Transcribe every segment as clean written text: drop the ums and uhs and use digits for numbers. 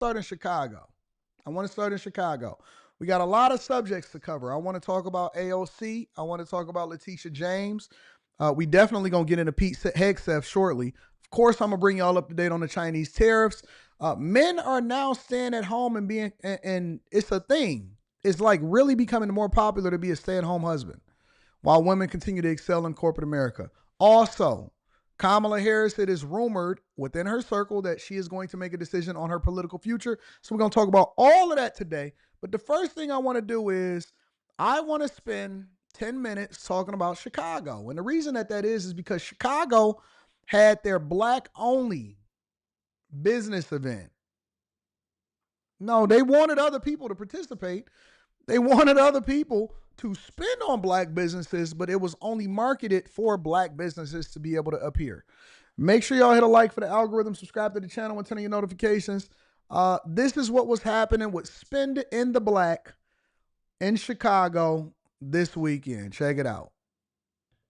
Start in Chicago. I want to start in Chicago. We got a lot of subjects to cover. I want to talk about AOC. I want to talk about Letitia James. We definitely going to get into Pete Hegseth shortly. Of course, I'm going to bring y'all up to date on the Chinese tariffs. Men are now staying at home and it's a thing. It's like really becoming more popular to be a stay-at-home husband while women continue to excel in corporate America. Also, Kamala Harris, it is rumored within her circle that she is going to make a decision on her political future. So we're going to talk about all of that today. But the first thing I want to do is I want to spend 10 minutes talking about Chicago. And the reason that is because Chicago had their black-only business event. No, they wanted other people to participate. They wanted other people to spend on black businesses, but it was only marketed for black businesses to be able to appear. Make sure y'all hit a like for the algorithm, subscribe to the channel, and turn on your notifications. This is what was happening with Spend in the Black in Chicago this weekend. Check it out.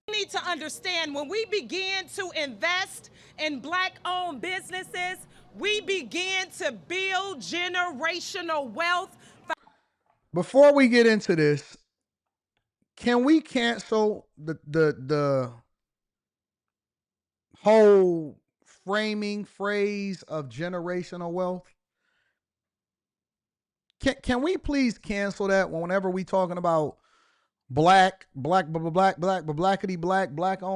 We need to understand when we begin to invest in black-owned businesses, we begin to build generational wealth. Before we get into this, can we cancel the whole framing phrase of generational wealth? Can we please cancel that whenever we talking about black-owned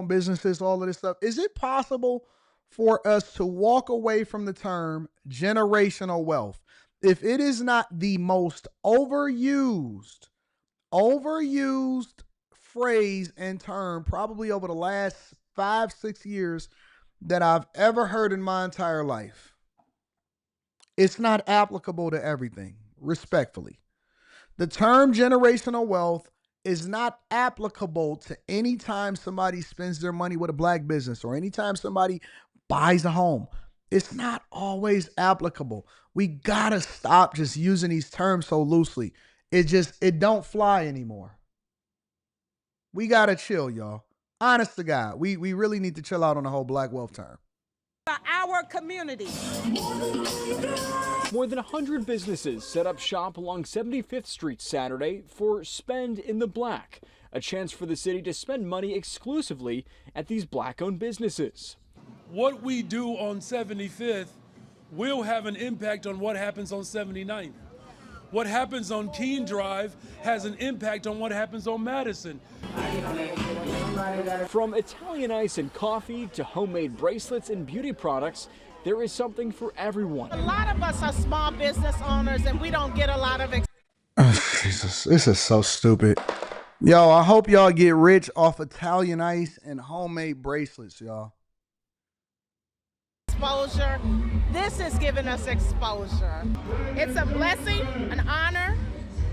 businesses, all of this stuff? Is it possible for us to walk away from the term generational wealth if it is not the most overused phrase and term probably over the last 5-6 years that I've ever heard in my entire life? It's not applicable to everything, respectfully. The term generational wealth is not applicable to any time somebody spends their money with a black business or anytime somebody buys a home. It's not always applicable. We gotta stop just using these terms so loosely. It don't fly anymore. We gotta chill, y'all. Honest to God, we really need to chill out on the whole black wealth term. Our community. More than 100 businesses set up shop along 75th Street Saturday for Spend in the Black, a chance for the city to spend money exclusively at these black-owned businesses. What we do on 75th will have an impact on what happens on 79th. What happens on Keene Drive has an impact on what happens on Madison. From Italian ice and coffee to homemade bracelets and beauty products, there is something for everyone. A lot of us are small business owners and we don't get a lot of Jesus, this is so stupid. Yo, I hope y'all get rich off Italian ice and homemade bracelets, y'all. exposure. This is giving us exposure. It's a blessing, an honor,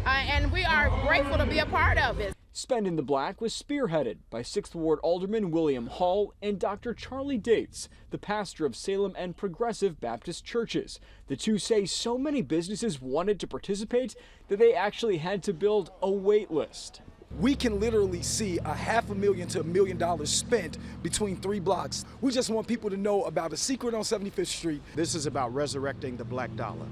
and we are grateful to be a part of it. Spend in the Black was spearheaded by 6th Ward Alderman William Hall and Dr. Charlie Dates, the pastor of Salem and Progressive Baptist churches. The two say so many businesses wanted to participate that they actually had to build a wait list. We can literally see $500,000 to $1 million spent between 3 blocks. We just want people to know about a secret on 75th Street. This is about resurrecting the black dollar.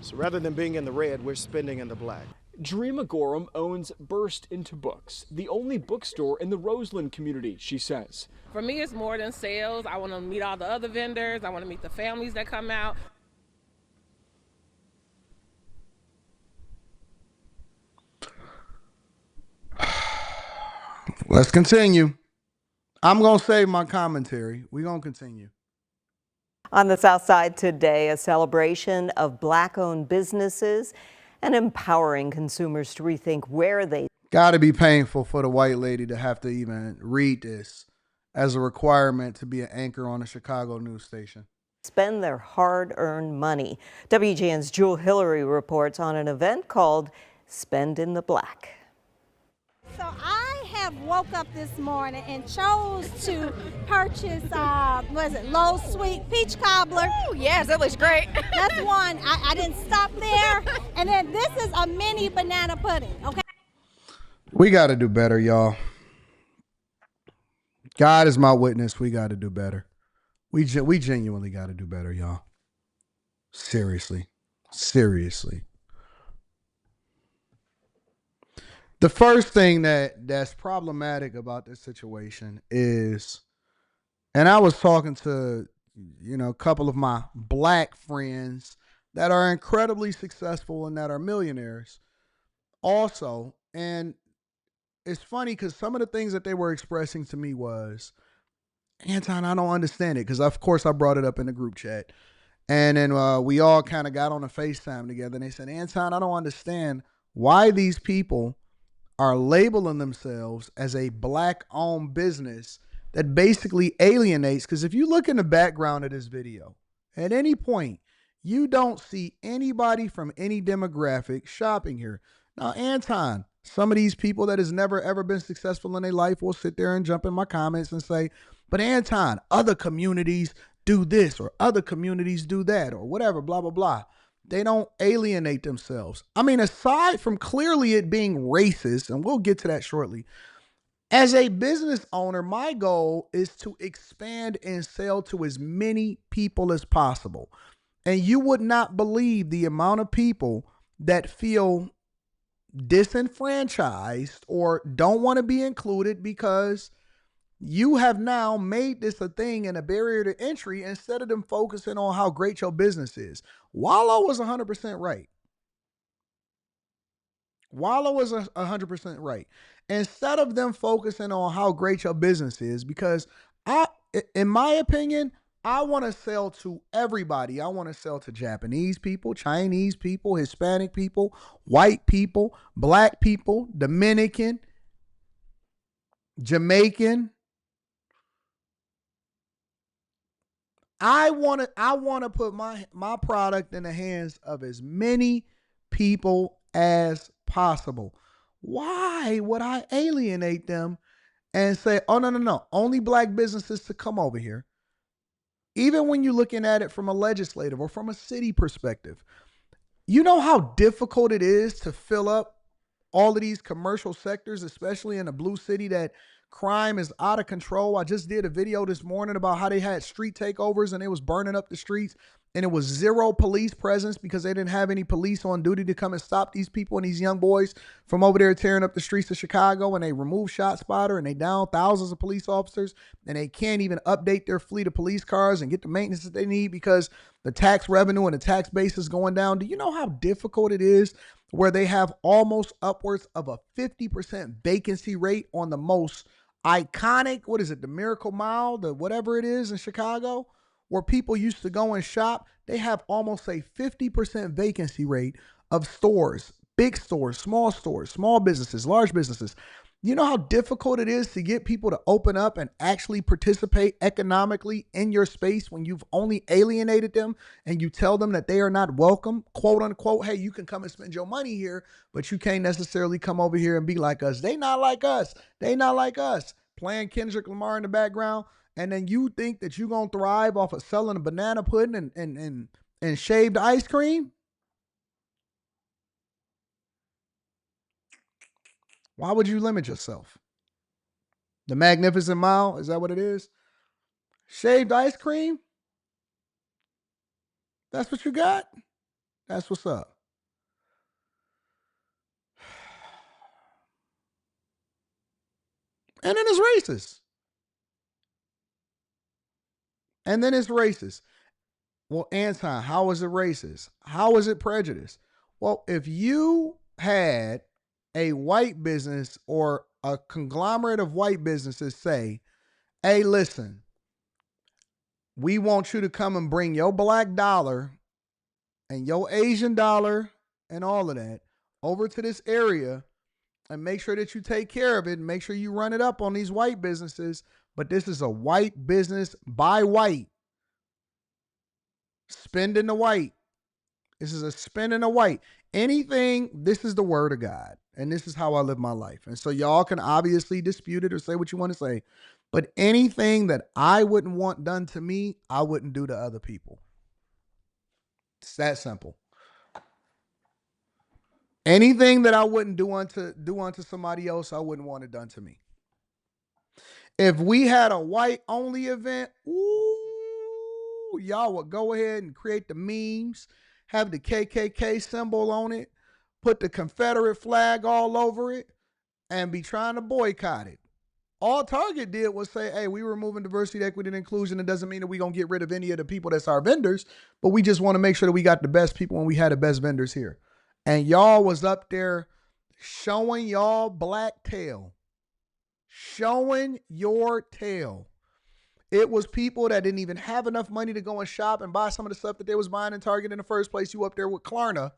So rather than being in the red, we're spending in the black. Dreama Gorham owns Burst Into Books, the only bookstore in the Roseland community, she says. For me, it's more than sales. I want to meet all the other vendors. I want to meet the families that come out. Let's continue. I'm going to save my commentary. We're going to continue. On the South Side today, a celebration of Black-owned businesses and empowering consumers to rethink where they... Got to be painful for the white lady to have to even read this as a requirement to be an anchor on a Chicago news station. ...spend their hard-earned money. WGN's Jewel Hillary reports on an event called Spend in the Black. So I have woke up this morning and chose to purchase, Lowe's Sweet Peach Cobbler. Oh, yes, that looks great. That's one. I didn't stop there. And then this is a mini banana pudding, okay? We got to do better, y'all. God is my witness. We got to do better. We genuinely got to do better, y'all. Seriously. Seriously. The first thing that's problematic about this situation is, and I was talking to, a couple of my black friends that are incredibly successful and that are millionaires also. And it's funny because some of the things that they were expressing to me was, Anton, I don't understand it. Because, of course, I brought it up in the group chat. And then we all kind of got on a FaceTime together. And they said, Anton, I don't understand why these people are labeling themselves as a black-owned business that basically alienates. Because if you look in the background of this video, at any point, you don't see anybody from any demographic shopping here. Now, Anton, some of these people that has never, ever been successful in their life will sit there and jump in my comments and say, but Anton, other communities do this or other communities do that or whatever, blah, blah, blah. They don't alienate themselves. I mean, aside from clearly it being racist, and we'll get to that shortly, as a business owner, my goal is to expand and sell to as many people as possible. And you would not believe the amount of people that feel disenfranchised or don't want to be included because you have now made this a thing and a barrier to entry instead of them focusing on how great your business is. Wallow was 100% right. Wallow was 100% right. Instead of them focusing on how great your business is, because in my opinion, I want to sell to everybody. I want to sell to Japanese people, Chinese people, Hispanic people, white people, black people, Dominican, Jamaican. I want to put my product in the hands of as many people as possible. Why would I alienate them and say, oh, no, only black businesses to come over here? Even when you're looking at it from a legislative or from a city perspective, you know how difficult it is to fill up all of these commercial sectors, especially in a blue city that crime is out of control. I just did a video this morning about how they had street takeovers and it was burning up the streets and it was zero police presence because they didn't have any police on duty to come and stop these people and these young boys from over there tearing up the streets of Chicago. And they removed ShotSpotter and they down thousands of police officers and they can't even update their fleet of police cars and get the maintenance that they need because the tax revenue and the tax base is going down. Do you know how difficult it is where they have almost upwards of a 50% vacancy rate on the most iconic, what is it, the Miracle Mile, the whatever it is in Chicago, where people used to go and shop? They have almost a 50% vacancy rate of stores, big stores, small businesses, large businesses. You know how difficult it is to get people to open up and actually participate economically in your space when you've only alienated them and you tell them that they are not welcome, quote unquote. Hey, you can come and spend your money here, but you can't necessarily come over here and be like us. They not like us. They not like us. Playing Kendrick Lamar in the background. And then you think that you're going to thrive off of selling a banana pudding and shaved ice cream? Why would you limit yourself? The Magnificent Mile, is that what it is? Shaved ice cream? That's what you got? That's what's up. And then it's racist. And then it's racist. Well, Anton, how is it racist? How is it prejudice? Well, if you had a white business or a conglomerate of white businesses say, hey, listen, we want you to come and bring your black dollar and your Asian dollar and all of that over to this area and make sure that you take care of it and make sure you run it up on these white businesses. But this is a white business by white. Spending the white. This is a spending the white. Anything, this is the word of God. And this is how I live my life. And so y'all can obviously dispute it or say what you want to say. But anything that I wouldn't want done to me, I wouldn't do to other people. It's that simple. Anything that I wouldn't do unto somebody else, I wouldn't want it done to me. If we had a white only event, ooh, y'all would go ahead and create the memes, have the KKK symbol on it, put the Confederate flag all over it, and be trying to boycott it. All Target did was say, hey, we removing diversity, equity, and inclusion. It doesn't mean that we're going to get rid of any of the people that's our vendors, but we just want to make sure that we got the best people and we had the best vendors here. And y'all was up there showing y'all black tail. Showing your tail. It was people that didn't even have enough money to go and shop and buy some of the stuff that they was buying in Target in the first place. You up there with Klarna.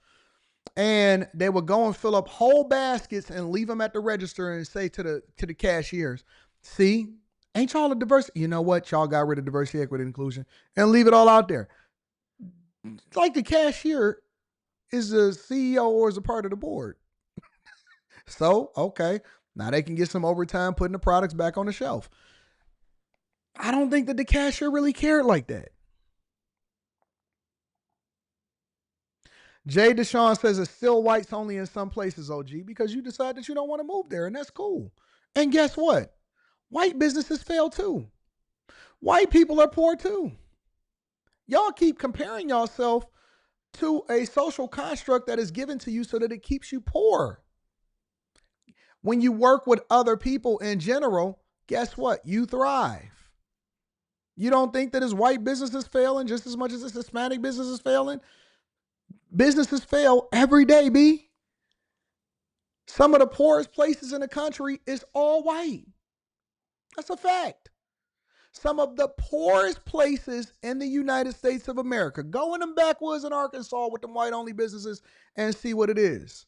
And they would go and fill up whole baskets and leave them at the register and say to the cashiers, see, ain't y'all a diversity? You know what? Y'all got rid of diversity, equity, and inclusion and leave it all out there. It's like the cashier is the CEO or is a part of the board. So, okay, now they can get some overtime putting the products back on the shelf. I don't think that the cashier really cared like that. Jay Deshawn says it's still whites only in some places, OG, because you decide that you don't want to move there, and that's cool. And guess what? White businesses fail too. White people are poor too. Y'all keep comparing yourself to a social construct that is given to you so that it keeps you poor. When you work with other people in general, guess what? You thrive. You don't think that as white businesses failing just as much as this Hispanic business is failing? Businesses fail every day, B. Some of the poorest places in the country is all white. That's a fact. Some of the poorest places in the United States of America. Go in them backwoods in Arkansas with them white-only businesses and see what it is.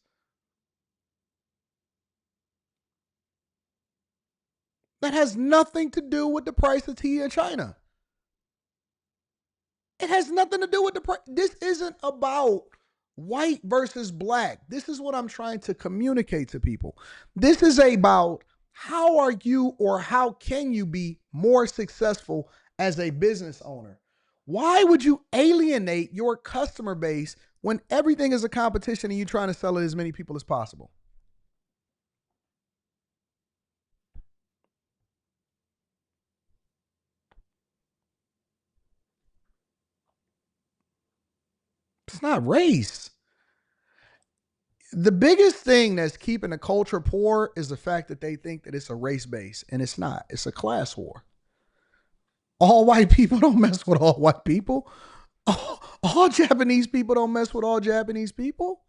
That has nothing to do with the price of tea in China. It has nothing to do with the price. This isn't about white versus black. This is what I'm trying to communicate to people. This is about how are you or how can you be more successful as a business owner? Why would you alienate your customer base when everything is a competition and you're trying to sell it to as many people as possible? It's not race. The biggest thing that's keeping the culture poor is the fact that they think that it's a race base, and it's not. It's a class war. All white people don't mess with all white people. All Japanese people don't mess with all Japanese people.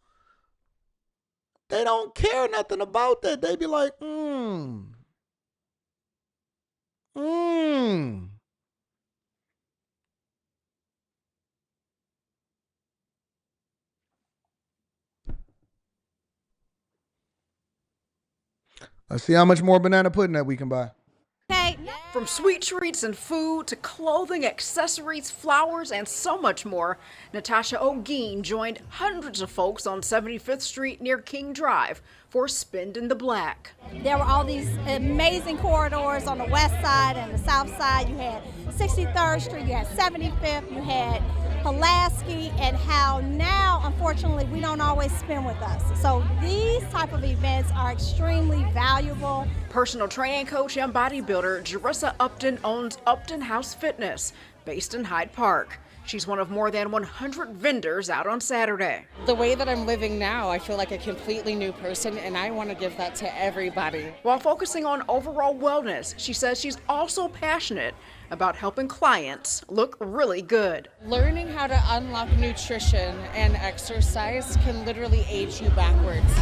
They don't care nothing about that. They be like, Let's see how much more banana pudding that we can buy. From sweet treats and food to clothing, accessories, flowers, and so much more, Natasha O'Gean joined hundreds of folks on 75th Street near King Drive for Spend in the Black. There were all these amazing corridors on the west side and the south side. You had 63rd Street, you had 75th, you had Pulaski, and how now, unfortunately, we don't always spend with us. So these type of events are extremely valuable. Personal training coach and bodybuilder Jerissa Upton owns Upton House Fitness, based in Hyde Park. She's one of more than 100 vendors out on Saturday. The way that I'm living now, I feel like a completely new person, and I want to give that to everybody. While focusing on overall wellness, she says she's also passionate about helping clients look really good. Learning how to unlock nutrition and exercise can literally age you backwards.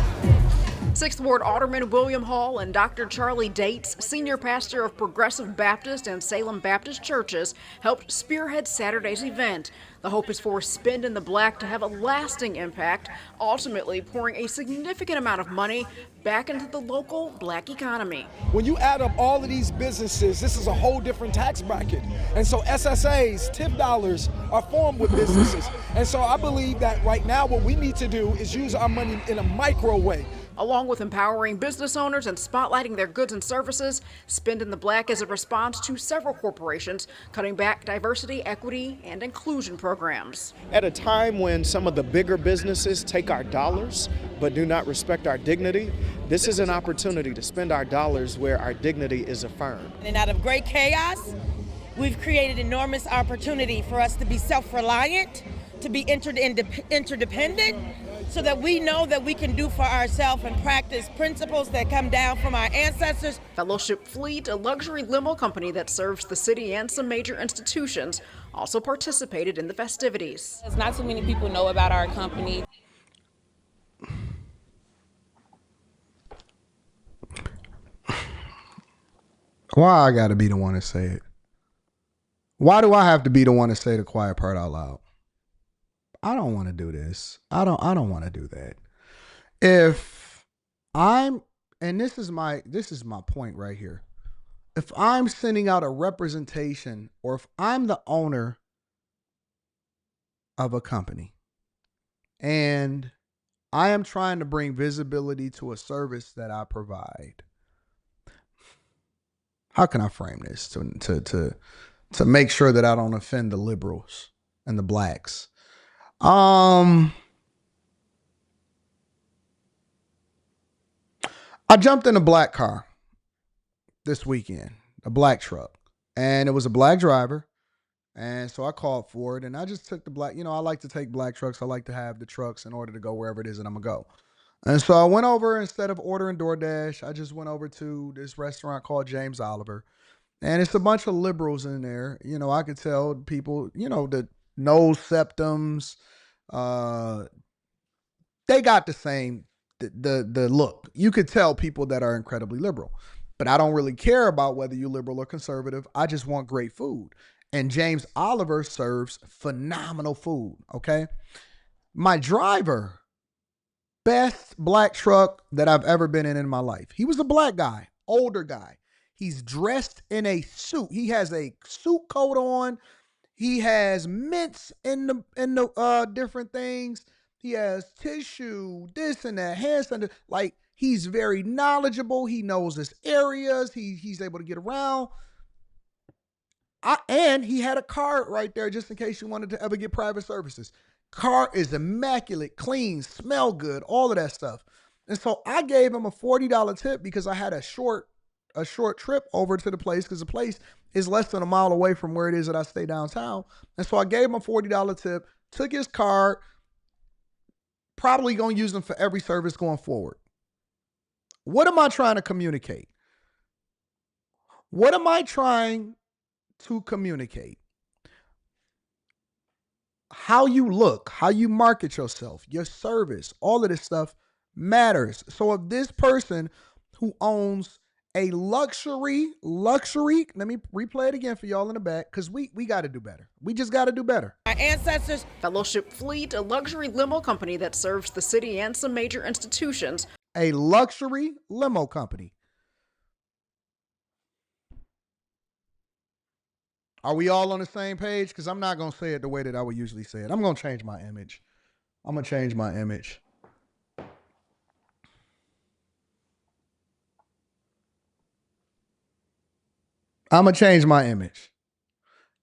6th Ward Alderman William Hall and Dr. Charlie Dates, senior pastor of Progressive Baptist and Salem Baptist churches, helped spearhead Saturday's event. The hope is for Spend in the Black to have a lasting impact, ultimately pouring a significant amount of money back into the local black economy. When you add up all of these businesses, this is a whole different tax bracket. And so SSAs, tip dollars are formed with businesses. And so I believe that right now what we need to do is use our money in a micro way. Along with empowering business owners and spotlighting their goods and services, Spend in the Black is a response to several corporations cutting back diversity, equity, and inclusion programs. At a time when some of the bigger businesses take our dollars but do not respect our dignity, this is an opportunity to spend our dollars where our dignity is affirmed. And out of great chaos, we've created enormous opportunity for us to be self-reliant, to be interdependent so that we know that we can do for ourselves and practice principles that come down from our ancestors. Fellowship Fleet, a luxury limo company that serves the city and some major institutions, also participated in the festivities. Not too many people know about our company. Why I gotta be the one to say it? Why do I have to be the one to say the quiet part out loud? I don't want to do this. I don't want to do that. If I'm, and this is my point right here. If I'm sending out a representation, or if I'm the owner of a company and I am trying to bring visibility to a service that I provide, how can I frame this to make sure that I don't offend the liberals and the blacks? I jumped in a black car this weekend, a black truck, and it was a black driver. And so I called for it, and I just took the black, I like to take black trucks. I like to have the trucks in order to go wherever it is that I'm going to go. And so I went over, instead of ordering DoorDash, I just went over to this restaurant called James Oliver. And it's a bunch of liberals in there. I could tell people, the nose septums, they got the same, the look. You could tell people that are incredibly liberal. But I don't really care about whether you're liberal or conservative. I just want great food. And James Oliver serves phenomenal food, okay? My driver, best black truck that I've ever been in my life. He was a black guy, older guy. He's dressed in a suit. He has a suit coat on. He has mints in the different things. He has tissue, this and that, hand sanitizer. Like, he's very knowledgeable. He knows his areas. He's able to get around. And he had a card right there just in case you wanted to ever get private services. Car is immaculate, clean, smell good, all of that stuff. And so I gave him a $40 tip because I had a short trip over to the place, because the place is less than a mile away from where it is that I stay downtown. And so I gave him a $40 tip, took his card, probably going to use them for every service going forward. What am I trying to communicate? What am I trying to communicate? How you look, how you market yourself, your service, all of this stuff matters. So if this person who owns a luxury, let me replay it again for y'all in the back, because we got to do better. We just got to do better. Our ancestors. Fellowship Fleet, a luxury limo company that serves the city and some major institutions. A luxury limo company. Are we all on the same page? Because I'm not going to say it the way that I would usually say it. I'm going to change my image. I'm going to change my image. I'm going to change my image.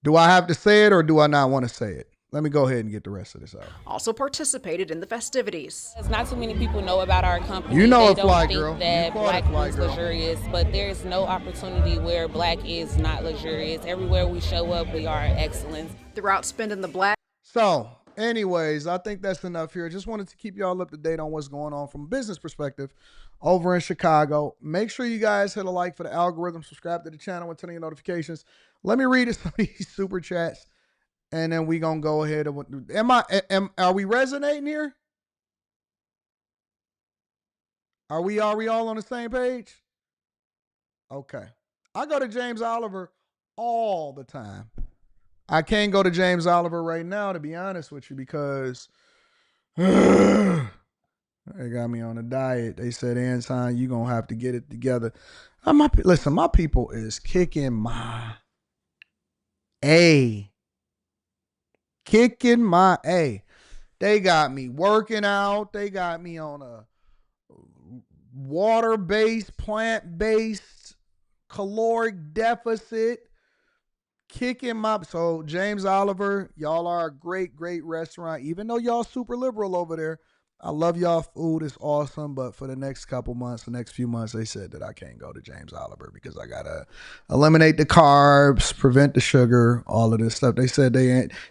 Do I have to say it or do I not want to say it? Let me go ahead and get the rest of this out. Also participated in the festivities. Not too many people know about our company. You know, they a fly don't girl. think that black is luxurious, but there's no opportunity where black is not luxurious. Everywhere we show up, we are excellence. Throughout spending the black. So, anyways, I think that's enough here. Just wanted to keep y'all up to date on what's going on from a business perspective over in Chicago. Make sure you guys hit a like for the algorithm, subscribe to the channel, and turn on your notifications. Let me read some of these super chats. And then we gonna go ahead and are we resonating here? Are we all on the same page? Okay. I go to James Oliver all the time. I can't go to James Oliver right now, to be honest with you, because they got me on a diet. They said, Anton, you gonna have to get it together. Listen, my people is kicking my A. Kicking my A. They got me working out. They got me on a water-based, plant-based, caloric deficit. Kicking my... So, James Oliver, y'all are a great, great restaurant. Even though y'all super liberal over there, I love y'all food. It's awesome. But for the next couple months, the next few months, they said that I can't go to James Oliver because I got to eliminate the carbs, prevent the sugar, all of this stuff. They said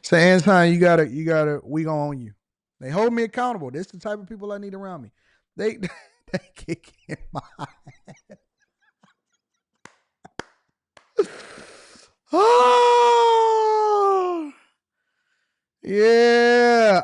say, Anton, we gonna own you. They hold me accountable. This is the type of people I need around me. They kick in my head. Oh, yeah.